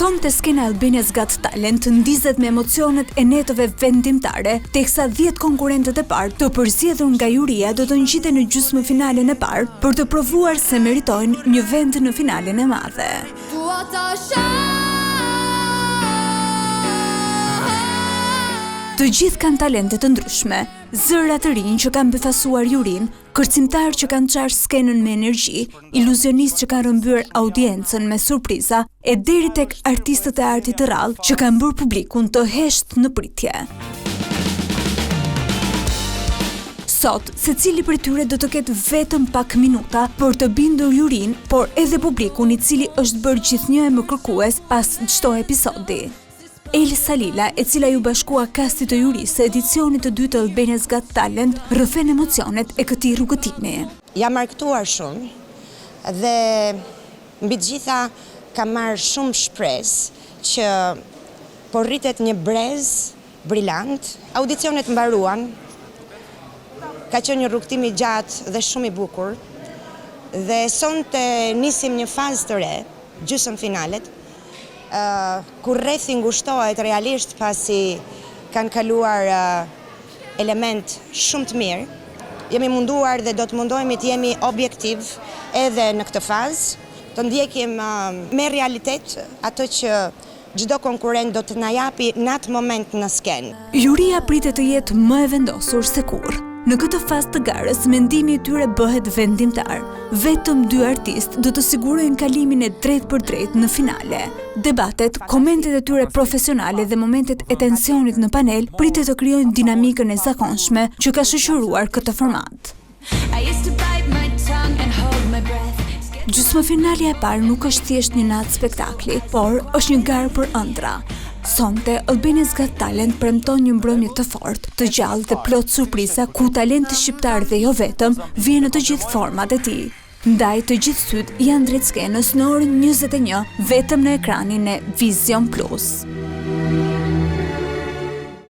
Sonte skena Albania's Got Talent ndizet me emocionet e netëve vendimtare, teksa 10 konkurrentët e parë të përzgjedhur nga juria do të ngjiten në gjysmëfinalen e parë për të provuar se meritojnë një vend në finalen e madhe. Të gjithë kanë talente të ndryshme, zëra të rinj që kanë befasuar jurin, kërcimtarë që kanë qarë skenën me energji, iluzionistë që kanë rëmbyer audiencën me surpriza, e deri tek artistët e artit të rrallë që kanë bërë publikun të heshtë në pritje. Sot, secili prej tyre do të ketë vetëm pak minuta për të bindur jurin, por edhe publikun i cili është bërë gjithnjë e më kërkues pas çdo episodi. Elsa Lila, e cila ju bashkua kastit të jurisë së edicionit të dytë të Albania's Got Talent, rrëfen emocionet e këtij rrugëtimi. Jam argëtuar shumë dhe mbi të gjitha kam marrë shumë shpresë që po rritet një brez brillant. Audicionet mbaruan, ka qenë një rrugëtim i gjatë dhe shumë i bukur, dhe sonte nisim një fazë të re, gjysmëfinalet, kur rrethi ngushtohet realisht pasi kanë kaluar element shumë të mirë. Jemi munduar dhe do të mundohemi të jemi objektiv edhe në këtë fazë, të ndjekim me realitet atë që çdo konkurrent do të na japi në atë moment në skenë. Juria pritet të jetë më e vendosur se kurrë. Në këtë fazë të garës, mendimi i tyre bëhet vendimtar. Vetëm 2 artistë do të sigurojnë kalimin e drejt për drejt në finale. Debatet, komentet e tyre profesionale dhe momentet e tensionit në panel pritet të krijojnë dinamikën e zakonshme që ka shoqëruar këtë format. Gjysmëfinalja e parë nuk është thjesht një natë spektakli, por është një garë për ëndra. Sonte, Albania's Got Talent premton një mbrëmje të fortë, të gjallë dhe plot surpriza ku talenti shqiptar dhe jo vetëm vjen në të gjithë format e tij. Ndaj të gjithë syt janë drejt skenës në orën 21 vetëm në ekranin e Vision Plus.